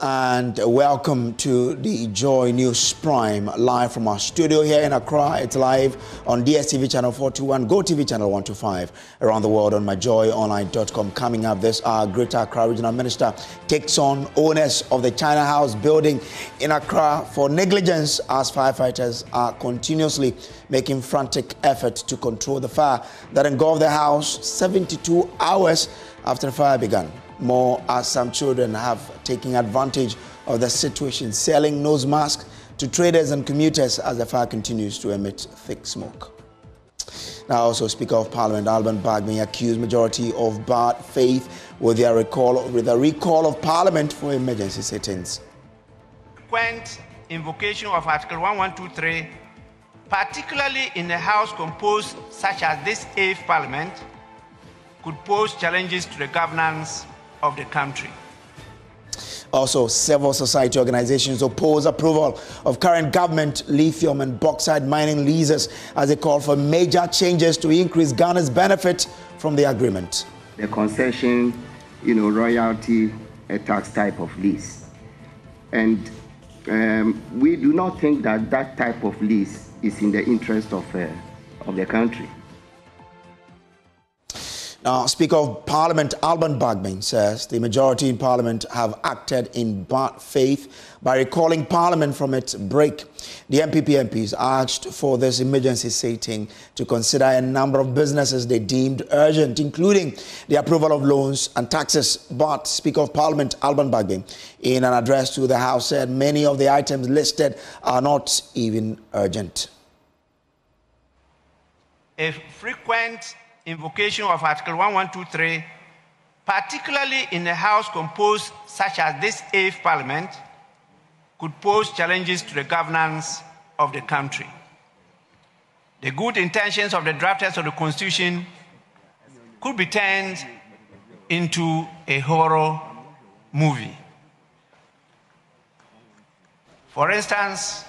and welcome to the Joy News Prime, live from our studio here in Accra. It's live on DSTV channel 421, GoTV channel 125, around the world on myjoyonline.com. Coming up this hour, Greater Accra Regional Minister takes on owners of the China House building in Accra for negligence as firefighters are continuously making frantic efforts to control the fire that engulfed the house 72 hours after the fire began. More as some children have taken advantage of the situation, selling nose masks to traders and commuters as the fire continues to emit thick smoke. Now, also Speaker of Parliament Alban Bagbin accused majority of bad faith with the recall of Parliament for emergency sittings. Frequent invocation of Article 1123, particularly in a House composed such as this 8th Parliament, could pose challenges to the governance of the country. Also, several society organizations oppose approval of current government lithium and bauxite mining leases as they call for major changes to increase Ghana's benefit from the agreement. The concession, royalty, a tax type of lease. And we do not think that that type of lease is in the interest of the country. Now, Speaker of Parliament Alban Bagbin says the majority in Parliament have acted in bad faith by recalling Parliament from its break. The MPP MPs asked for this emergency sitting to consider a number of businesses they deemed urgent, including the approval of loans and taxes. But Speaker of Parliament Alban Bagbin, in an address to the House, said many of the items listed are not even urgent. A frequent invocation of Article 1123, particularly in a House composed such as this 8th Parliament, could pose challenges to the governance of the country. The good intentions of the drafters of the Constitution could be turned into a horror movie. For instance,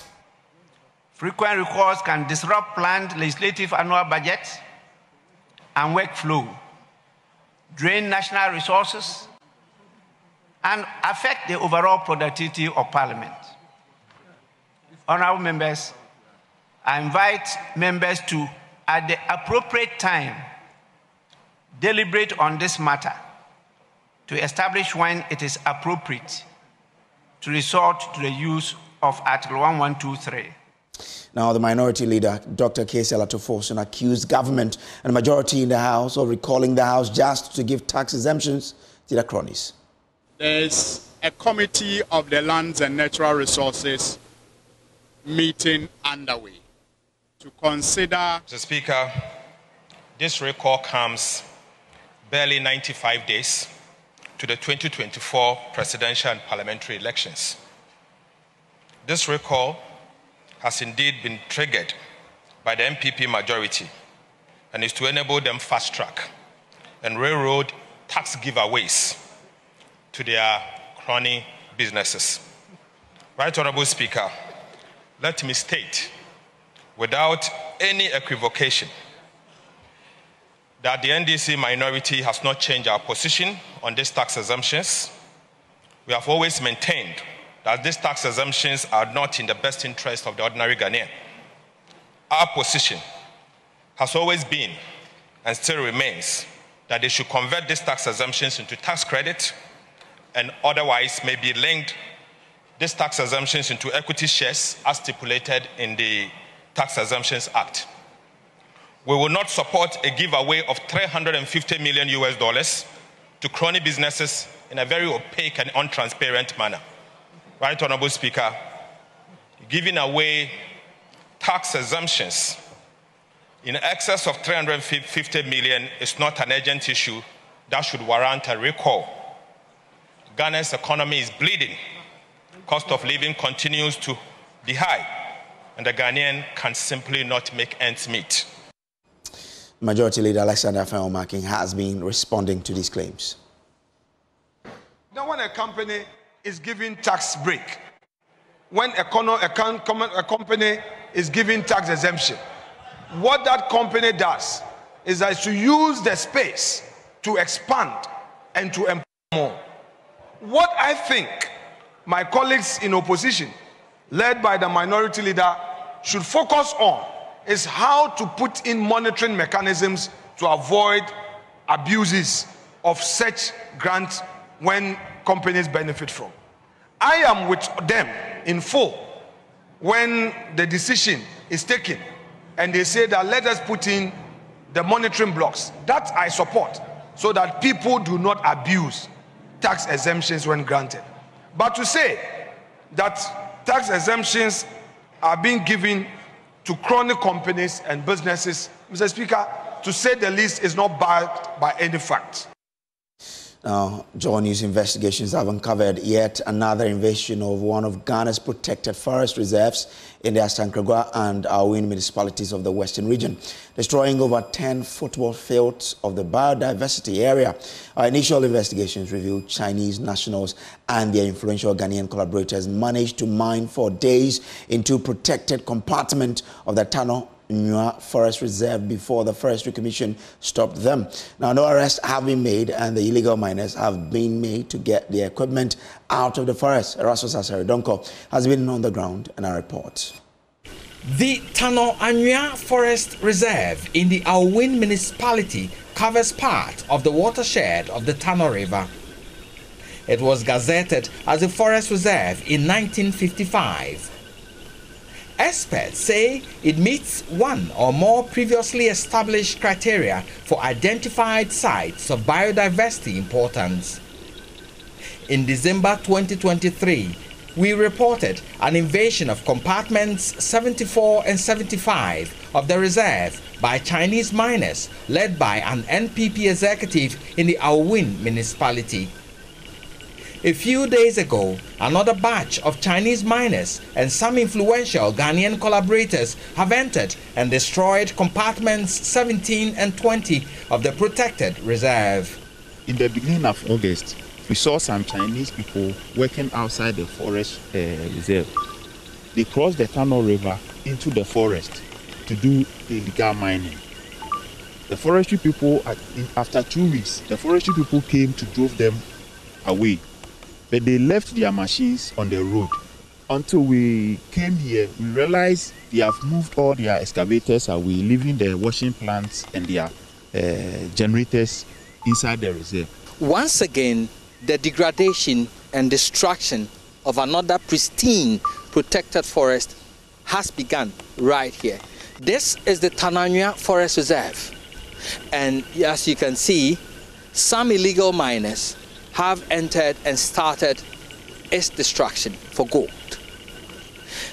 frequent recalls can disrupt planned legislative annual budgets and workflow, drain national resources, and affect the overall productivity of Parliament. Honourable members, I invite members to, at the appropriate time, deliberate on this matter to establish when it is appropriate to resort to the use of Article 1123. Now, the minority leader, Dr. K.C. Alatofosun, accused government and the majority in the House of recalling the House just to give tax exemptions to the cronies. There's a committee of the Lands and Natural Resources meeting underway to consider... Mr. Speaker, this recall comes barely 95 days to the 2024 presidential and parliamentary elections. This recall has indeed been triggered by the MPP majority and is to enable them fast-track and railroad tax giveaways to their crony businesses. Right Honourable Speaker, let me state without any equivocation that the NDC minority has not changed our position on these tax exemptions. We have always maintained that these tax exemptions are not in the best interest of the ordinary Ghanaian. Our position has always been, and still remains, that they should convert these tax exemptions into tax credit and otherwise maybe linked these tax exemptions into equity shares as stipulated in the Tax Exemptions Act. We will not support a giveaway of $350 million to crony businesses in a very opaque and untransparent manner. Right Honourable Speaker, giving away tax exemptions in excess of $350 million is not an urgent issue that should warrant a recall. Ghana's economy is bleeding. Cost of living continues to be high, and the Ghanaian can simply not make ends meet. Majority Leader Alexander Afenyo-Markin has been responding to these claims. Now, when a company is giving tax break, when a company is giving tax exemption, what that company does is that to use the space to expand and to employ more. What I think my colleagues in opposition, led by the minority leader, should focus on is how to put in monitoring mechanisms to avoid abuses of such grants when companies benefit from. I am with them in full when the decision is taken and they say that let us put in the monitoring blocks. That I support, so that people do not abuse tax exemptions when granted. But to say that tax exemptions are being given to chronic companies and businesses, Mr. Speaker, to say the least, is not backed by any fact. Now, Joy News investigations have uncovered yet another invasion of one of Ghana's protected forest reserves in the Asankragua and Awin municipalities of the Western region, destroying over 10 football fields of the biodiversity area. Our initial investigations revealed Chinese nationals and their influential Ghanaian collaborators managed to mine for days into protected compartment of the Tano Nyua Forest Reserve before the Forestry Commission stopped them. Now, no arrests have been made and the illegal miners have been made to get their equipment out of the forest. Erasmus Asaridonko has been on the ground in our report. The Tano Nyua Forest Reserve in the Awin municipality covers part of the watershed of the Tano River. It was gazetted as a forest reserve in 1955. Experts say it meets one or more previously established criteria for identified sites of biodiversity importance. In December 2023, we reported an invasion of compartments 74 and 75 of the reserve by Chinese miners led by an NPP executive in the Awin municipality. A few days ago, another batch of Chinese miners and some influential Ghanaian collaborators have entered and destroyed compartments 17 and 20 of the protected reserve. In the beginning of August, we saw some Chinese people working outside the forest reserve. They crossed the Tano River into the forest to do illegal mining. The forestry people, after 2 weeks, the forestry people came to drive them away. But they left their machines on the road. Until we came here, we realized they have moved all their excavators away, leaving the washing plants and their generators inside the reserve. Once again, the degradation and destruction of another pristine protected forest has begun right here. This is the Tano Nyua Forest Reserve. And as you can see, some illegal miners have entered and started its destruction for gold.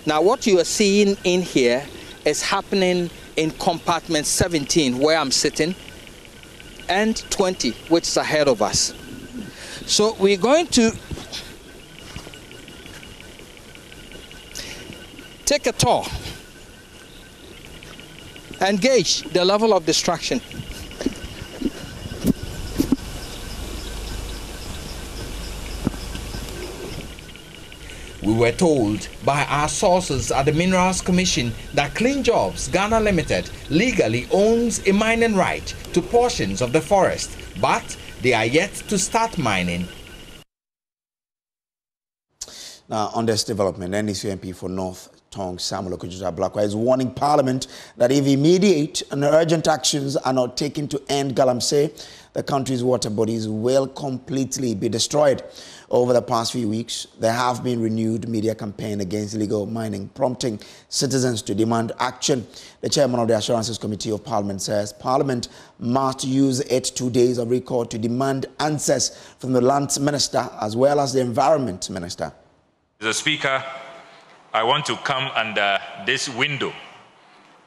Now what you are seeing in here is happening in compartment 17 where I'm sitting and 20 which is ahead of us. So we're going to take a tour and gauge the level of destruction. We were told by our sources at the Minerals Commission that Clean Jobs Ghana Limited legally owns a mining right to portions of the forest, but they are yet to start mining. Now, on this development, NDC MP for North Tong Samuel Okujuta Blakwa is warning Parliament that if immediate and urgent actions are not taken to end Galamsey, the country's water bodies will completely be destroyed. Over the past few weeks, there have been renewed media campaign against illegal mining, prompting citizens to demand action. The chairman of the Assurances Committee of Parliament says Parliament must use its 2 days of record to demand answers from the Lands Minister as well as the Environment Minister. Mr. Speaker, I want to come under this window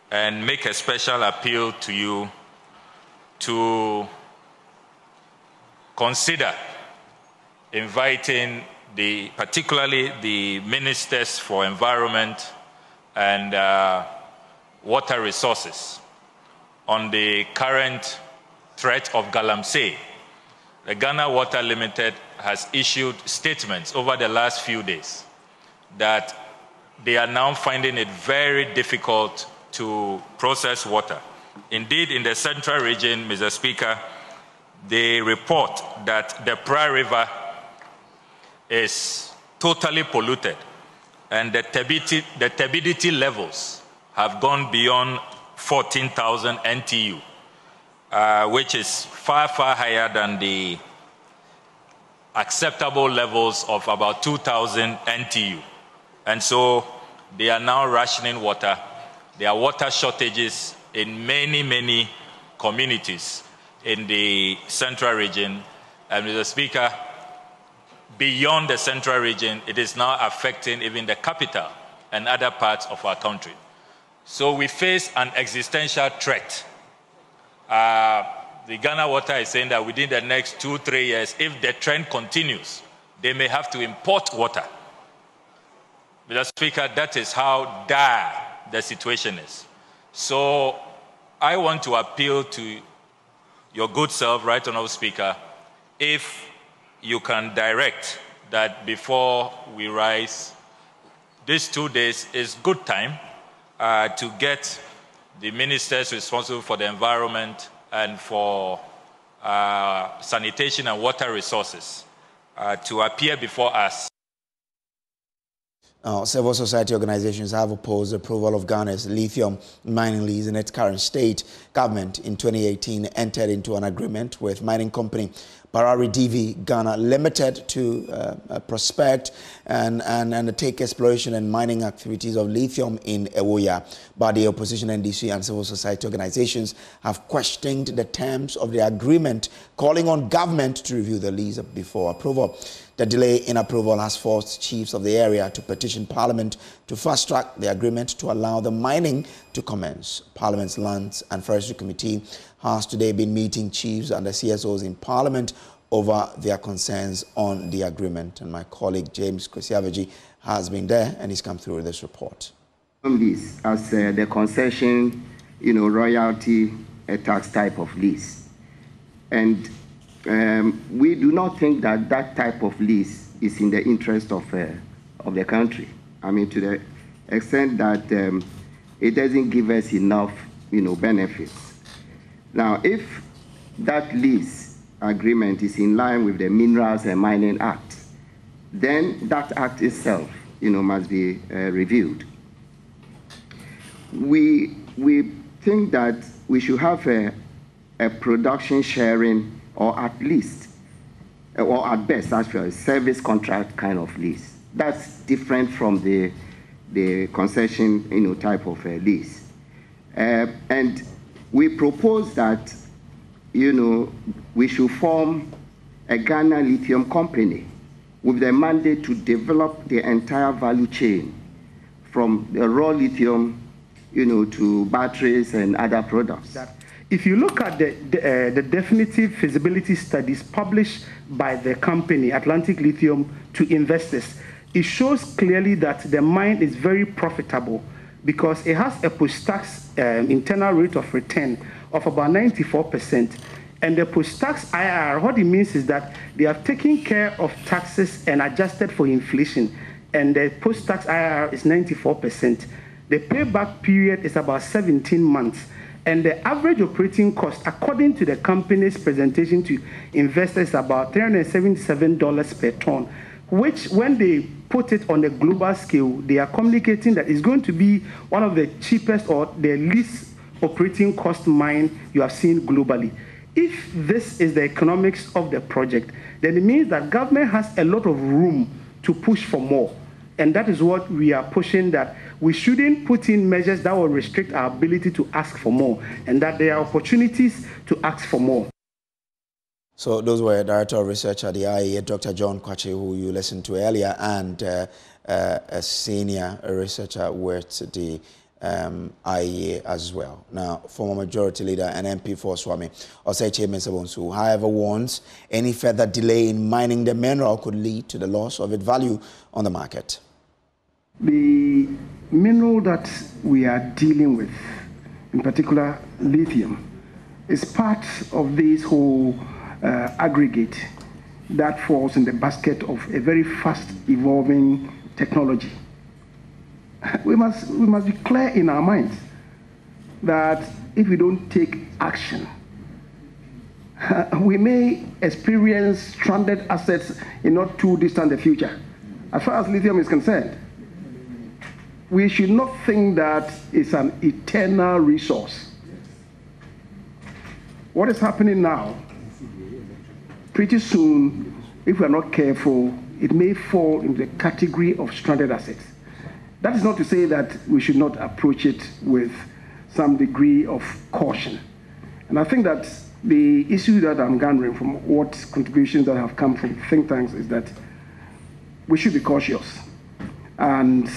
and make a special appeal to you to consider inviting particularly the ministers for environment and water resources on the current threat of Galamsey. The Ghana Water Limited has issued statements over the last few days that they are now finding it very difficult to process water. Indeed, in the central region, Mr. Speaker, they report that the Pra River is totally polluted, and the turbidity levels have gone beyond 14,000 NTU, which is far, far higher than the acceptable levels of about 2,000 NTU. And so they are now rationing water. There are water shortages in many, many communities in the central region. And Mr. Speaker, beyond the central region, it is now affecting even the capital and other parts of our country. So we face an existential threat. The Ghana Water is saying that within the next 2-3 years, if the trend continues, they may have to import water. Mr. Speaker, that is how dire the situation is. So I want to appeal to your good self, Right Honourable Speaker, if you can direct that before we rise, these 2 days is good time to get the ministers responsible for the environment and for sanitation and water resources to appear before us. Civil society organizations have opposed the approval of Ghana's lithium mining lease in its current state. Government in 2018 entered into an agreement with mining company Barari DV Ghana Limited to prospect and take exploration and mining activities of lithium in Ewoya. But the opposition, NDC, and civil society organizations have questioned the terms of the agreement, calling on government to review the lease before approval. The delay in approval has forced chiefs of the area to petition Parliament to fast-track the agreement to allow the mining to commence. Parliament's Lands and Forestry Committee has today been meeting chiefs and the CSOs in Parliament over their concerns on the agreement. And my colleague James Kwesiavaji has been there and he's come through with this report. Lease as the concession, royalty, a tax type of lease. And we do not think that that type of lease is in the interest of the country. I mean, to the extent that it doesn't give us enough, benefits. Now, if that lease agreement is in line with the Minerals and Mining Act, then that act itself, must be reviewed. We think that we should have a production sharing, or at least, or at best, actually, a service contract kind of lease. That's different from the concession, type of lease. And we propose that, we should form a Ghana lithium company with the mandate to develop the entire value chain from the raw lithium, to batteries and other products. If you look at the definitive feasibility studies published by the company, Atlantic Lithium, to investors, it shows clearly that the mine is very profitable because it has a post-tax internal rate of return of about 94%. And the post-tax IRR, what it means is that they have taken care of taxes and adjusted for inflation. And the post-tax IRR is 94%. The payback period is about 17 months. And the average operating cost, according to the company's presentation to investors, is about $377 per ton, which when they put it on a global scale, they are communicating that it's going to be one of the cheapest or the least operating cost mine you have seen globally. If this is the economics of the project, then it means that government has a lot of room to push for more. And that is what we are pushing, that we shouldn't put in measures that will restrict our ability to ask for more, and that there are opportunities to ask for more. So those were Director of Research at the IEA, Dr. John Kwache, who you listened to earlier, and a senior researcher with the IEA as well. Now, former Majority Leader and MP for Swami Osei Mensah-Bonsu, however, warns any further delay in mining the mineral could lead to the loss of its value on the market. The mineral that we are dealing with, in particular lithium, is part of this whole aggregate that falls in the basket of a very fast evolving technology. We must be clear in our minds that if we don't take action, we may experience stranded assets in not too distant the future. as far as lithium is concerned, we should not think that it's an eternal resource. What is happening now, pretty soon, if we are not careful, it may fall into the category of stranded assets. That is not to say that we should not approach it with some degree of caution. And I think that the issue that I'm gathering from what contributions that have come from think tanks is that we should be cautious and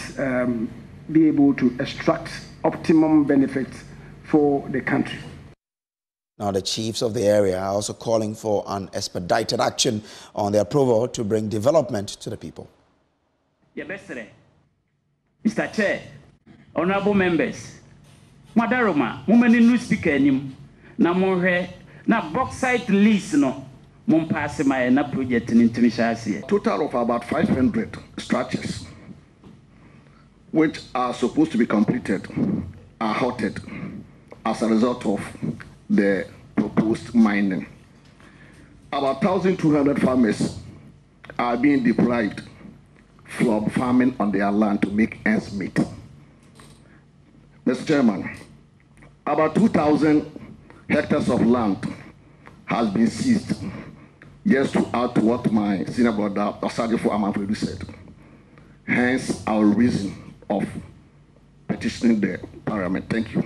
be able to extract optimum benefits for the country. Now, the chiefs of the area are also calling for an expedited action on the approval to bring development to the people. Mr. Chair, honorable members, Madaroma, mumeni new speaker nim, na monhe, na bauxite lease no, mumpasse my na project in intimidation. Total of about 500 structures, which are supposed to be completed, are halted as a result of the proposed mining. About 1,200 farmers are being deprived from farming on their land to make ends meet. Mr. Chairman, about 2,000 hectares of land has been seized, just to add to what my senior brother, Osadifo Amanfredu, said. Hence our reason of petitioning the Parliament. Thank you.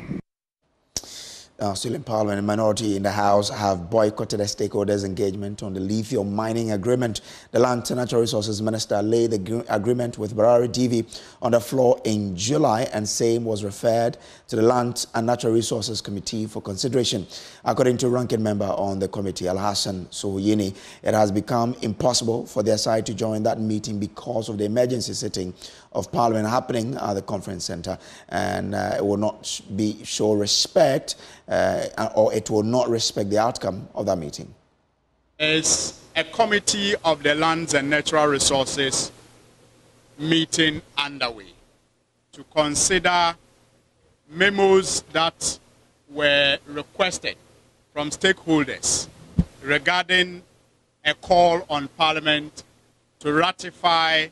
Still in Parliament, the minority in the House have boycotted the stakeholders' engagement on the lithium mining agreement. The Land and Natural Resources Minister laid the agreement with Barari DV on the floor in July, and same was referred to the Land and Natural Resources Committee for consideration. According to ranking member on the committee, Al-Hassan Sohoyini, it has become impossible for their side to join that meeting because of the emergency sitting of Parliament happening at the conference centre, and it will not show respect or it will not respect the outcome of that meeting. Is a committee of the Lands and Natural Resources meeting underway to consider memos that were requested from stakeholders regarding a call on Parliament to ratify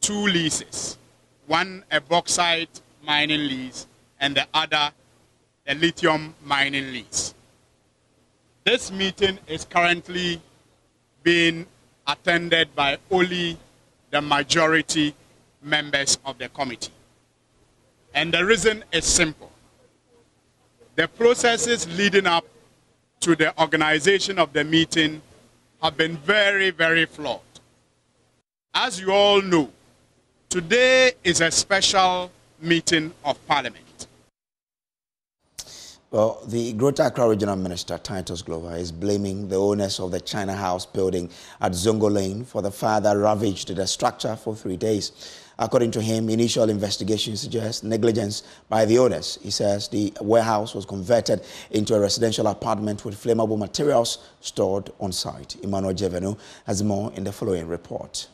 2 leases, one a bauxite mining lease and the other a lithium mining lease. This meeting is currently being attended by only the majority members of the committee. And the reason is simple. The processes leading up to the organization of the meeting have been very, very flawed. As you all know, today is a special meeting of Parliament. Well, the Greater Accra Regional Minister, Titus Glover, is blaming the owners of the China House building at Zongo Lane for the fire that ravaged the structure for 3 days. According to him, initial investigations suggest negligence by the owners. He says the warehouse was converted into a residential apartment with flammable materials stored on site. Emmanuel Jevenu has more in the following report.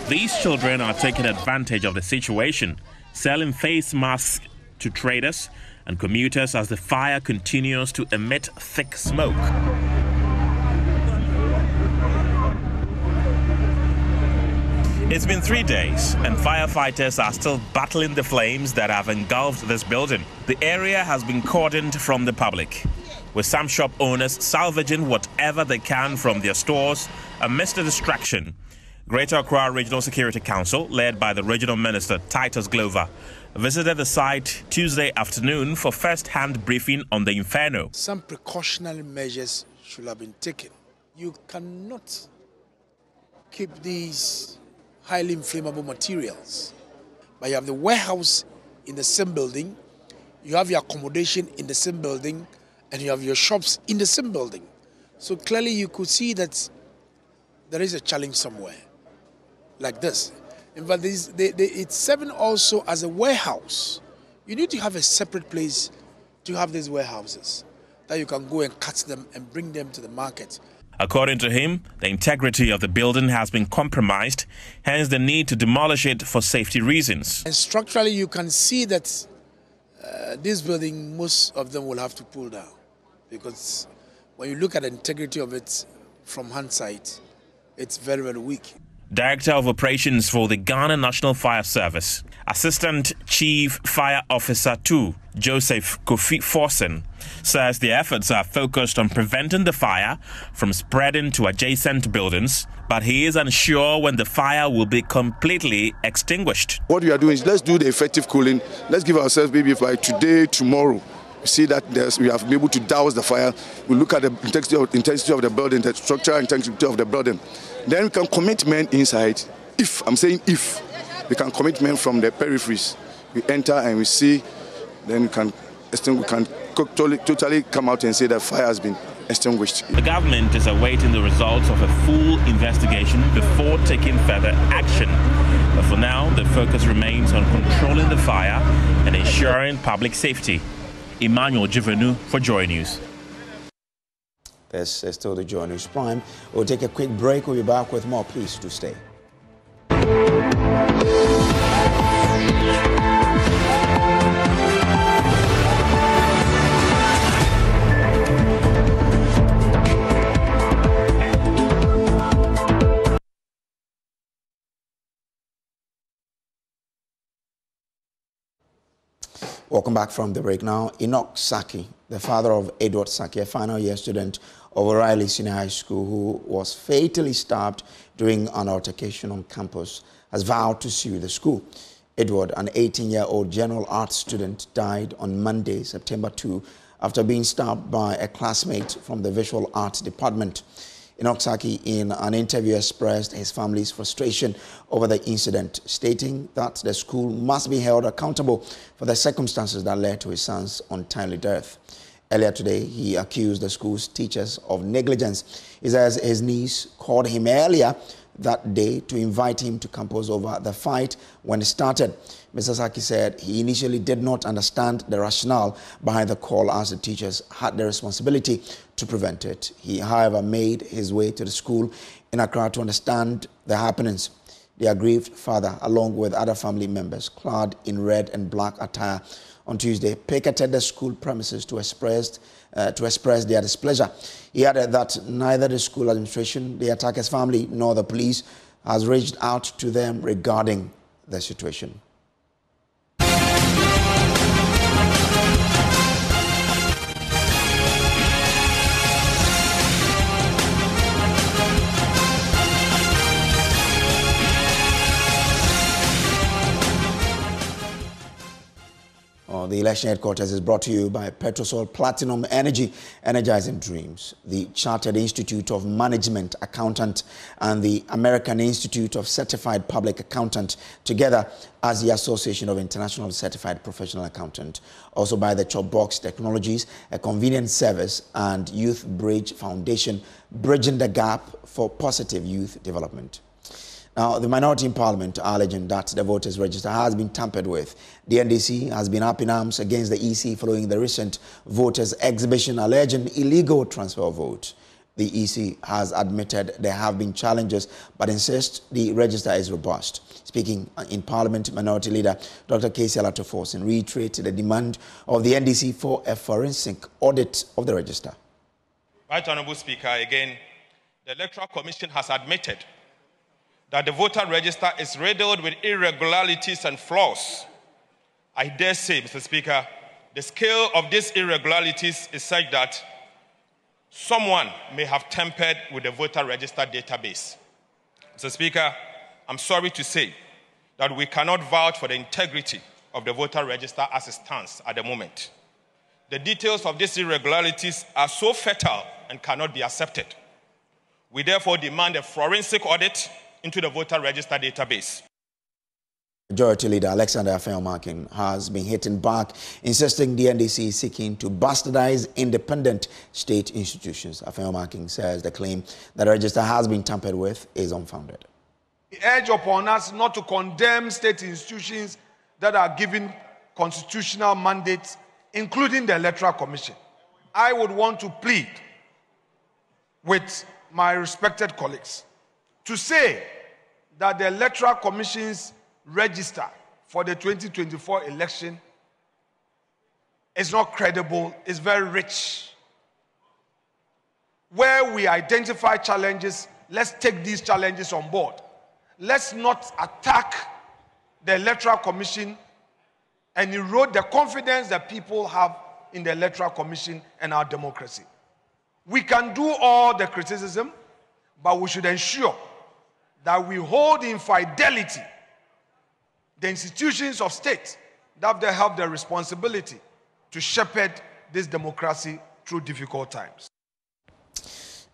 These children are taking advantage of the situation, selling face masks to traders and commuters as the fire continues to emit thick smoke. It's been 3 days and firefighters are still battling the flames that have engulfed this building. The area has been cordoned from the public, with some shop owners salvaging whatever they can from their stores amidst the distraction. Greater Accra Regional Security Council, led by the Regional Minister Titus Glover, visited the site Tuesday afternoon for first-hand briefing on the inferno. Some precautionary measures should have been taken. You cannot keep these highly inflammable materials, but you have the warehouse in the same building, you have your accommodation in the same building, and you have your shops in the same building. So clearly you could see that there is a challenge somewhere like this. In fact, it's serving also as a warehouse. You need to have a separate place to have these warehouses that you can go and cut them and bring them to the market. According to him, the integrity of the building has been compromised, hence the need to demolish it for safety reasons. And structurally, you can see that this building, most of them will have to pull down. because when you look at the integrity of it from hindsight, it's very, very weak. Director of Operations for the Ghana National Fire Service, Assistant Chief Fire Officer 2, Joseph Kofi Forsen, says the efforts are focused on preventing the fire from spreading to adjacent buildings, but he is unsure when the fire will be completely extinguished. What we are doing is let's do the effective cooling. Let's give ourselves maybe by today, tomorrow. We see that we have been able to douse the fire. We look at the intensity of the building, the structural intensity of the building. Then we can commit men inside. If, I'm saying if, we can commit men from the peripheries. We enter and we see, then we can totally come out and say that fire has been extinguished. The government is awaiting the results of a full investigation before taking further action. But for now, the focus remains on controlling the fire and ensuring public safety. Emmanuel Jivenu for Joy News. This is still the Joy News Prime. We'll take a quick break. We'll be back with more. Please do stay. Welcome back from the break now. Enoch Saki, the father of Edward Saki, a final year student of O'Reilly Senior High School who was fatally stabbed during an altercation on campus, has vowed to sue the school. Edward, an 18-year-old general arts student, died on Monday, September 2, after being stabbed by a classmate from the visual arts department. Enoch Saki, in an interview, expressed his family's frustration over the incident, stating that the school must be held accountable for the circumstances that led to his son's untimely death. Earlier today, he accused the school's teachers of negligence. He says his niece called him earlier that day to invite him to campus over the fight when it started. Mr. Saki said he initially did not understand the rationale behind the call, as the teachers had the responsibility to prevent it. He, however, made his way to the school in Accra to understand the happenings. The aggrieved father, along with other family members clad in red and black attire, on Tuesday picketed the school premises to express their displeasure. He added that neither the school administration, the attacker's family, nor the police has reached out to them regarding the situation. The election headquarters is brought to you by Petrosol Platinum Energy, energizing dreams. The Chartered Institute of Management Accountant and the American Institute of Certified Public Accountant, together as the Association of International Certified Professional Accountant. Also by the Chopbox Technologies, a convenient service, and Youth Bridge Foundation, bridging the gap for positive youth development. Now, the minority in Parliament are alleging that the voters' register has been tampered with. The NDC has been up in arms against the EC following the recent voters' exhibition alleging illegal transfer of votes. The EC has admitted there have been challenges, but insists the register is robust. Speaking in Parliament, Minority Leader Dr. Casey Alatoforsen reiterated the demand of the NDC for a forensic audit of the register. Right Honourable Speaker, again, the Electoral Commission has admitted that the voter register is riddled with irregularities and flaws. I dare say, Mr. Speaker, the scale of these irregularities is such that someone may have tampered with the voter register database. Mr. Speaker, I'm sorry to say that we cannot vouch for the integrity of the voter register as it stands at the moment. The details of these irregularities are so fatal and cannot be accepted. We therefore demand a forensic audit into the voter register database. Majority Leader Alexander Afeomakin has been hitting back, insisting the NDC is seeking to bastardize independent state institutions. Afeomakin says the claim that the register has been tampered with is unfounded. We urge upon us not to condemn state institutions that are given constitutional mandates, including the Electoral Commission. I would want to plead with my respected colleagues to say that the Electoral Commission's register for the 2024 election is not credible, it's very rich. Where we identify challenges, let's take these challenges on board. Let's not attack the Electoral Commission and erode the confidence that people have in the Electoral Commission and our democracy. We can do all the criticism, but we should ensure that we hold in fidelity the institutions of state that they have the responsibility to shepherd this democracy through difficult times.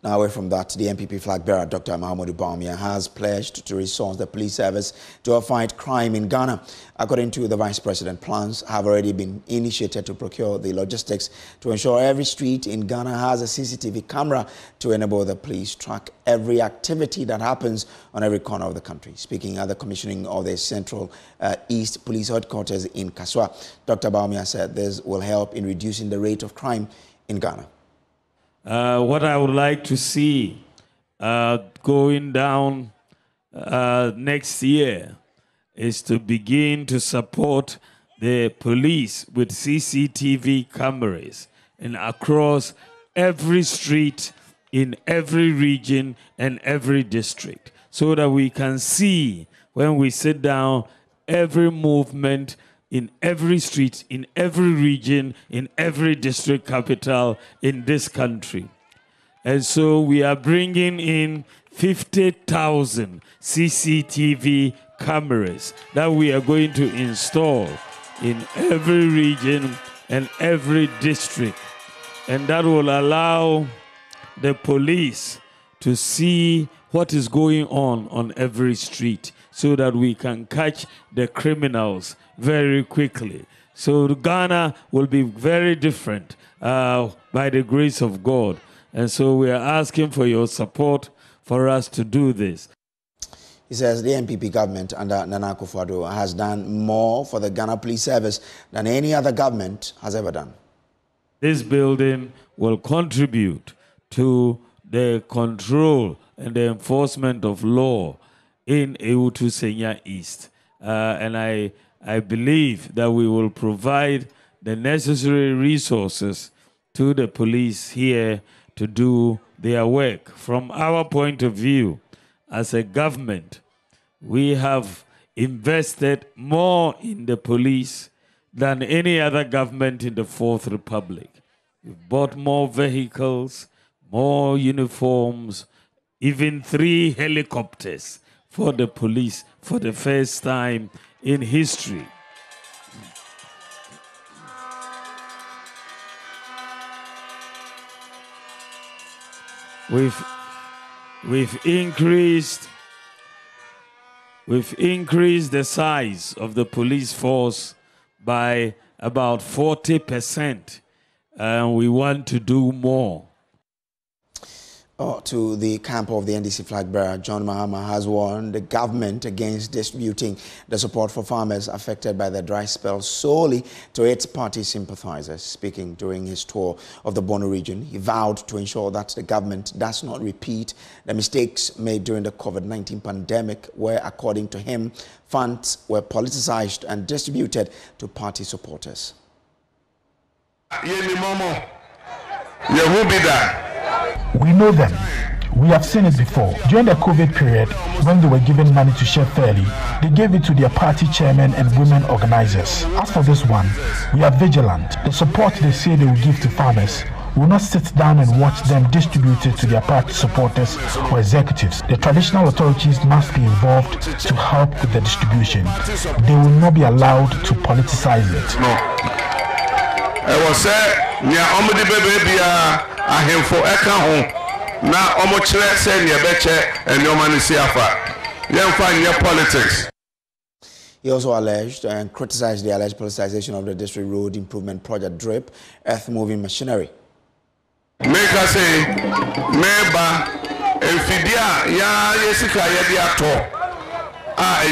Now, away from that, the NPP flag bearer, Dr. Mahamudu Bawumia, has pledged to resource the police service to fight crime in Ghana. According to the Vice President, plans have already been initiated to procure the logistics to ensure every street in Ghana has a CCTV camera to enable the police track every activity that happens on every corner of the country. Speaking at the commissioning of the Central East Police Headquarters in Kaswa, Dr. Bawumia said this will help in reducing the rate of crime in Ghana. What I would like to see going down next year is to begin to support the police with CCTV cameras and across every street in every region and every district, so that we can see when we sit down every movement in every street, in every region, in every district capital in this country. And so we are bringing in 50,000 CCTV cameras that we are going to install in every region and every district. And that will allow the police to see what is going on every street, so that we can catch the criminals very quickly. So Ghana will be very different by the grace of God. And so we are asking for your support for us to do this. He says the NPP government under Nana Akufo-Addo has done more for the Ghana Police Service than any other government has ever done. This building will contribute to the control and the enforcement of law in Ewutu Senya East. And I believe that we will provide the necessary resources to the police here to do their work. From our point of view, as a government, we have invested more in the police than any other government in the Fourth Republic. We've bought more vehicles, more uniforms, even 3 helicopters for the police for the first time in history. We've increased the size of the police force by about 40%, and we want to do more. To the camp of the NDC flag bearer, John Mahama has warned the government against distributing the support for farmers affected by the dry spell solely to its party sympathizers. Speaking during his tour of the Bono region, he vowed to ensure that the government does not repeat the mistakes made during the COVID-19 pandemic, where, according to him, funds were politicized and distributed to party supporters. We know them. We have seen it before. During the COVID period, when they were given money to share fairly, they gave it to their party chairmen and women organizers. As for this one, we are vigilant. The support they say they will give to farmers will not sit down and watch them distribute it to their party supporters or executives. The traditional authorities must be involved to help with the distribution. They will not be allowed to politicize it. No. I was ahemfo eka ho na omo kire se ne beche enoma ne siafa yemfa nye politics. He also alleged and criticized the alleged politicization of the district road improvement project DRIP, earth moving machinery. Make us say meba enfidia ya yesika ye dia to As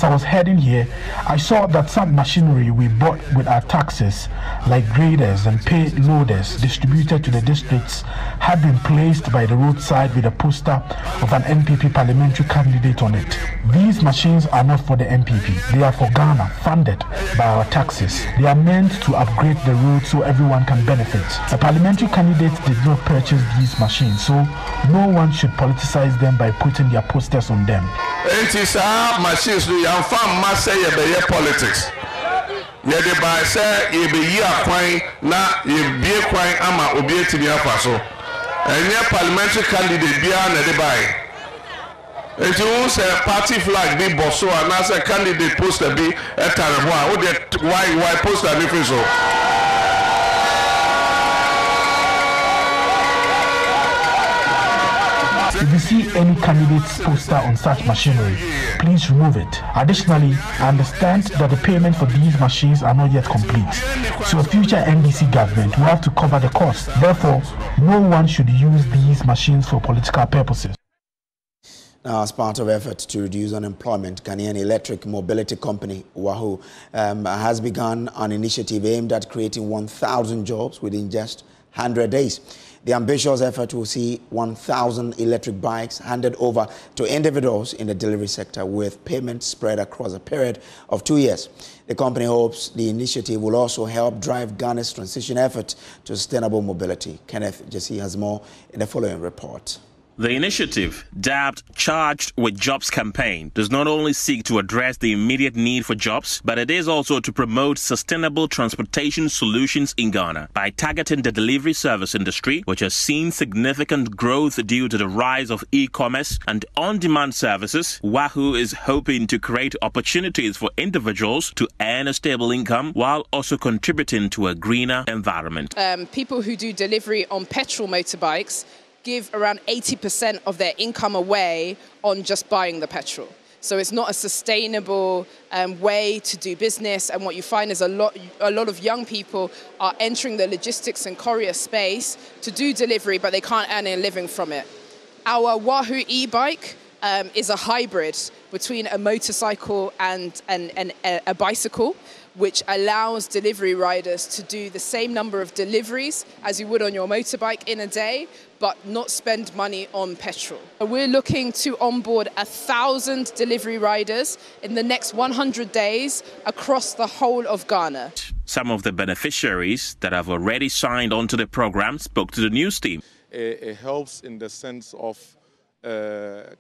I was heading here, I saw that some machinery we bought with our taxes, like graders and payloaders distributed to the districts, had been placed by the roadside with a poster of an NPP parliamentary candidate on it. These machines are not for the NPP. They are for Ghana, funded by our taxes. They are meant to upgrade the road so everyone can benefit. The parliamentary candidate did not purchase these machines, so no one should politicize them by putting their posters on them. Machines do young farm must say politics. Yede by say ye be year coin na ye be coin ama obi to be afaso. And your parliamentary candidate be na de by. And you say party flag be bosso and as a candidate poster be a terrible. Why poster different so? If you see any candidate's poster on such machinery, please remove it. Additionally, I understand that the payment for these machines are not yet complete, so a future NDC government will have to cover the cost. Therefore, no one should use these machines for political purposes. Now, as part of efforts to reduce unemployment, Ghanaian electric mobility company Wahoo has begun an initiative aimed at creating 1,000 jobs within just 100 days. The ambitious effort will see 1,000 electric bikes handed over to individuals in the delivery sector with payments spread across a period of 2 years. The company hopes the initiative will also help drive Ghana's transition effort to sustainable mobility. Kenneth Jesse has more in the following report. The initiative, dubbed Charged with Jobs campaign, does not only seek to address the immediate need for jobs, but it is also to promote sustainable transportation solutions in Ghana by targeting the delivery service industry, which has seen significant growth due to the rise of e-commerce and on-demand services. Wahoo is hoping to create opportunities for individuals to earn a stable income while also contributing to a greener environment. People who do delivery on petrol motorbikes give around 80% of their income away on just buying the petrol. So it's not a sustainable way to do business. And what you find is a lot of young people are entering the logistics and courier space to do delivery, but they can't earn a living from it. Our Wahoo e-bike is a hybrid between a motorcycle and a bicycle, which allows delivery riders to do the same number of deliveries as you would on your motorbike in a day, but not spend money on petrol. We're looking to onboard 1,000 delivery riders in the next 100 days across the whole of Ghana. Some of the beneficiaries that have already signed onto the program spoke to the news team. It helps in the sense of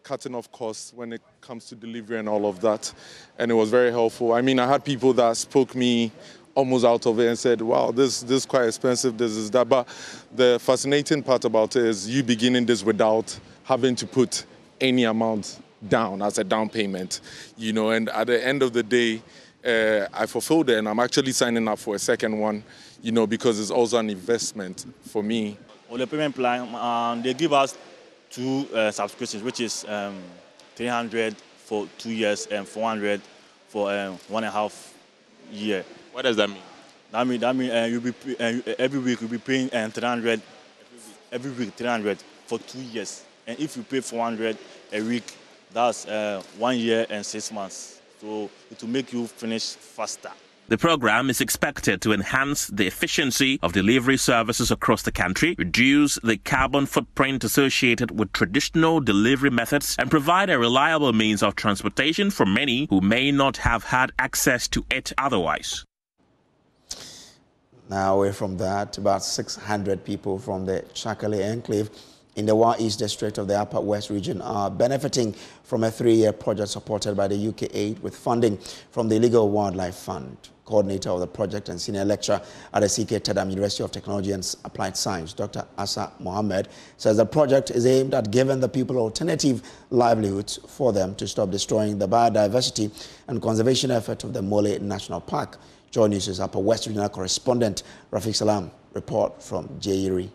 cutting off costs when it comes to delivery and all of that, and it was very helpful. I mean, I had people that spoke me almost out of it and said, wow, this is quite expensive, this is that. But the fascinating part about it is you beginning this without having to put any amount down as a down payment, you know, and at the end of the day, I fulfilled it, and I'm actually signing up for a second one, you know, because it's also an investment for me. On the payment plan, they give us two subscriptions, which is 300 for 2 years and 400 for 1.5 years. What does that mean? That means you'll be every week you'll be paying 300 every week 300 for 2 years, and if you pay 400 a week, that's 1 year and 6 months. So it will make you finish faster. The program is expected to enhance the efficiency of delivery services across the country, reduce the carbon footprint associated with traditional delivery methods, and provide a reliable means of transportation for many who may not have had access to it otherwise. Now, away from that, about 600 people from the Chakale enclave in the Wa East District of the Upper West region are benefiting from a 3-year project supported by the UK aid with funding from the Illegal Wildlife Fund. Coordinator of the project and senior lecturer at the CK Tadam University of Technology and Applied Science, Dr. Asa Mohammed, says the project is aimed at giving the people alternative livelihoods for them to stop destroying the biodiversity and conservation effort of the Mole National Park. Joy News' Upper West Regional correspondent Rafiq Salam report from Jairi.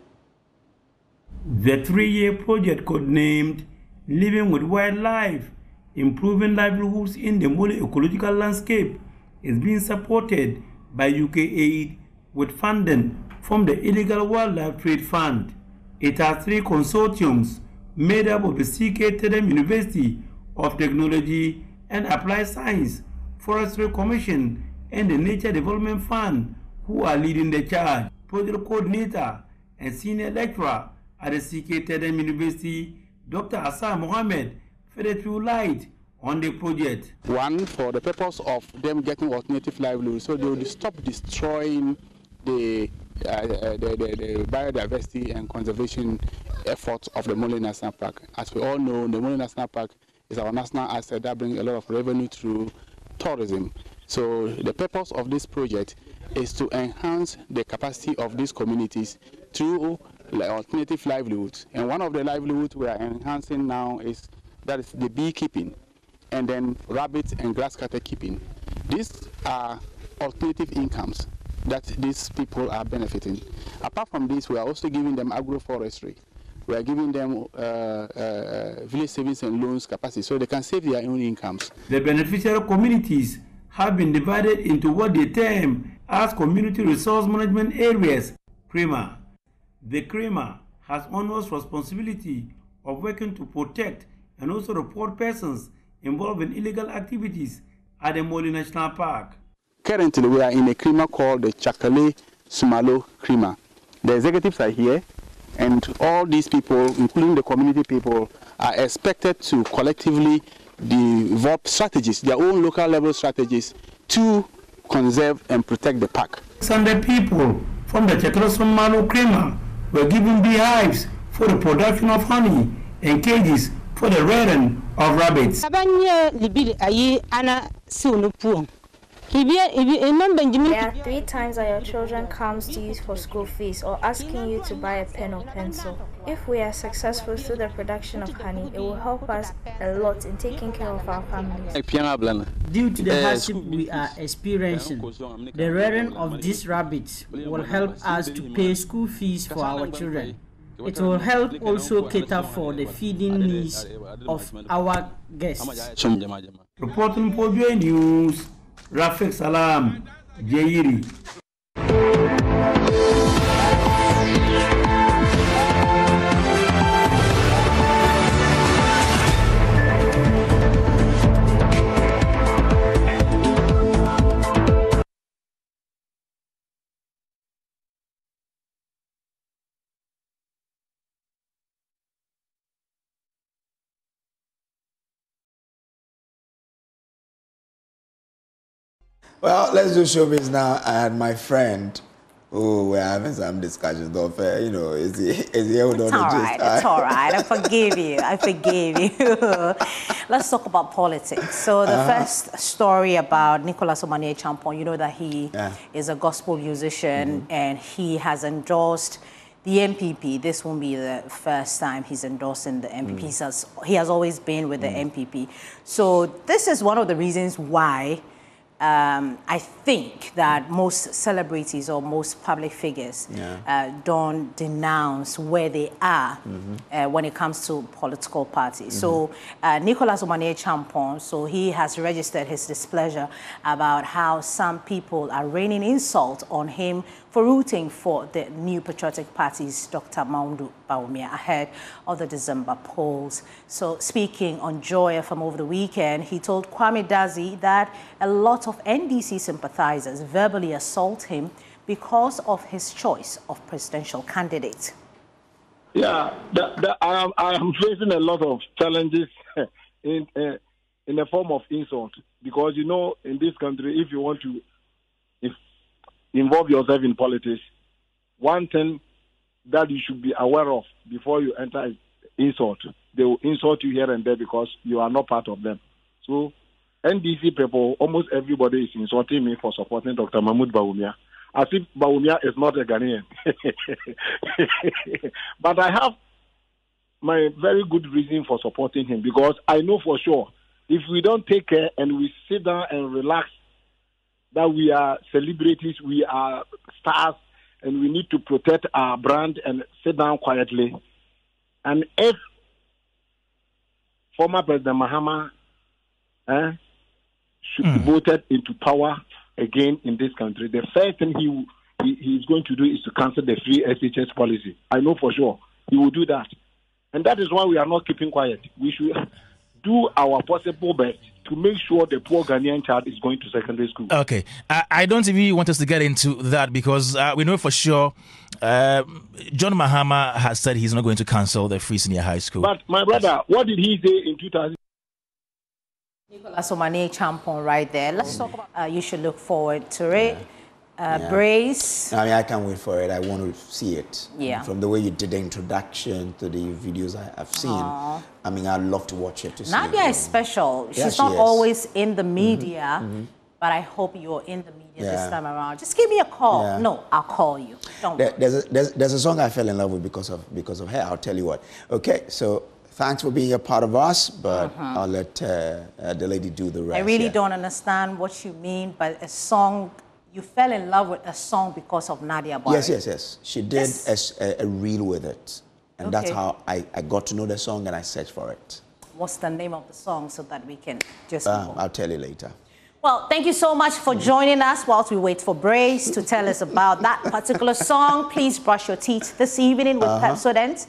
The 3-year project, codenamed Living with Wildlife, Improving Livelihoods in the Mole Ecological Landscape, is being supported by UK aid with funding from the Illegal Wildlife Trade Fund. It has 3 consortiums made up of the CK Tedem University of Technology and Applied Science, Forestry Commission, and the Nature Development Fund, who are leading the charge. Project coordinator and senior lecturer at the CK Tedem University, Dr. Hassan Mohammed, fed through light on the project. One, for the purpose of them getting alternative livelihood, so they will stop destroying the biodiversity and conservation efforts of the Mole National Park. As we all know, the Mole National Park is our national asset that brings a lot of revenue through tourism. So the purpose of this project is to enhance the capacity of these communities through alternative livelihoods. And one of the livelihoods we are enhancing now is the beekeeping, and then rabbit and grass cutter keeping. These are alternative incomes that these people are benefiting. Apart from this, we are also giving them agroforestry. We are giving them village savings and loans capacity so they can save their own incomes. The beneficiary communities have been divided into what they term as Community Resource Management Areas, CREMA. The CREMA has onerous responsibility of working to protect and also report persons involved in illegal activities at the Mole National Park. Currently, we are in a CREMA called the Chakale Sumalo CREMA. The executives are here, and all these people, including the community people, are expected to collectively develop strategies, their own local level strategies, to conserve and protect the park. Some of the people from the Chakale Sumalo CREMA were given beehives for the production of honey and cages for the rearing of rabbits. There are 3 times that your children comes to you for school fees or asking you to buy a pen or pencil. If we are successful through the production of honey, it will help us a lot in taking care of our families. Due to the hardship we are experiencing, the rearing of these rabbits will help us to pay school fees for our children. It will help also cater for the feeding needs of our guests. Reporting for Joy News, Rafik Salam, Jairi. Well, let's do showbiz now. And my friend, we're having some discussions of, is he hold on? It's all right. It's all right. I forgive you. I forgive you. Let's talk about politics. So the first story about Nicholas Omanie Champon, you know that he is a gospel musician and he has endorsed the MPP. This won't be the first time he's endorsing the MPP. He has always been with the MPP. So this is one of the reasons why I think that most celebrities or most public figures don't denounce where they are when it comes to political parties. So Nicholas Omanie Champon, so he has registered his displeasure about how some people are raining insult on him for rooting for the New Patriotic Party's Dr. Maundu Bawumia ahead of the December polls. So speaking on Joy FM over the weekend, he told Kwame Dazi that a lot of NDC sympathizers verbally assault him because of his choice of presidential candidate. Yeah, I am facing a lot of challenges in the form of insult because, you know, in this country, if you want to involve yourself in politics, one thing that you should be aware of before you enter is insult. They will insult you here and there because you are not part of them. So NDC people, almost everybody is insulting me for supporting Dr. Mahmoud Bawumia, as if Bawumia is not a Ghanaian. But I have my very good reason for supporting him because I know for sure if we don't take care and we sit down and relax, that we are celebrities, we are stars, and we need to protect our brand and sit down quietly. And if former President Mahama should be voted into power again in this country, the first thing he is going to do is to cancel the free SHS policy. I know for sure he will do that. And that is why we are not keeping quiet. We should do our possible best to make sure the poor Ghanaian child is going to secondary school. Okay. I don't even want us to get into that because we know for sure John Mahama has said he's not going to cancel the free senior high school. But my brother, what did he say in 2000? Nicholas Omane Champon right there. Let's talk about you should look forward to it. Brace. I mean, I can't wait for it. I want to see it. Yeah. From the way you did the introduction to the videos I've seen, I mean, I'd love to watch it. Nadia is special. She's not always in the media, but I hope you're in the media this time around. Just give me a call. Yeah. No, I'll call you. Don't worry. There's a song I fell in love with because of her. I'll tell you what. Okay, so thanks for being a part of us, but I'll let the lady do the rest. I really don't understand what you mean, but a song. You fell in love with a song because of Nadia Barry. Yes. She did a reel with it. And that's how I got to know the song and I searched for it. What's the name of the song so that we can just... I'll tell you later. Well, thank you so much for joining us whilst we wait for Brace to tell us about that particular song. Please brush your teeth this evening with Pepsodent.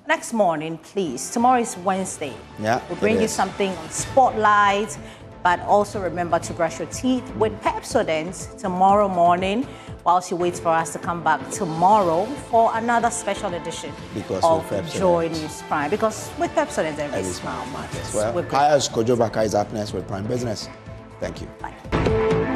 Next morning, please. Tomorrow is Wednesday. Yeah, we'll bring you something on Spotlight. But also remember to brush your teeth with Pepsodent tomorrow morning whilst you wait for us to come back tomorrow for another special edition of Joy News Prime. Because with Pepsodent, every smile matters. Well, Kaya's Kojo Baka is up next with Prime Business. Thank you. Bye.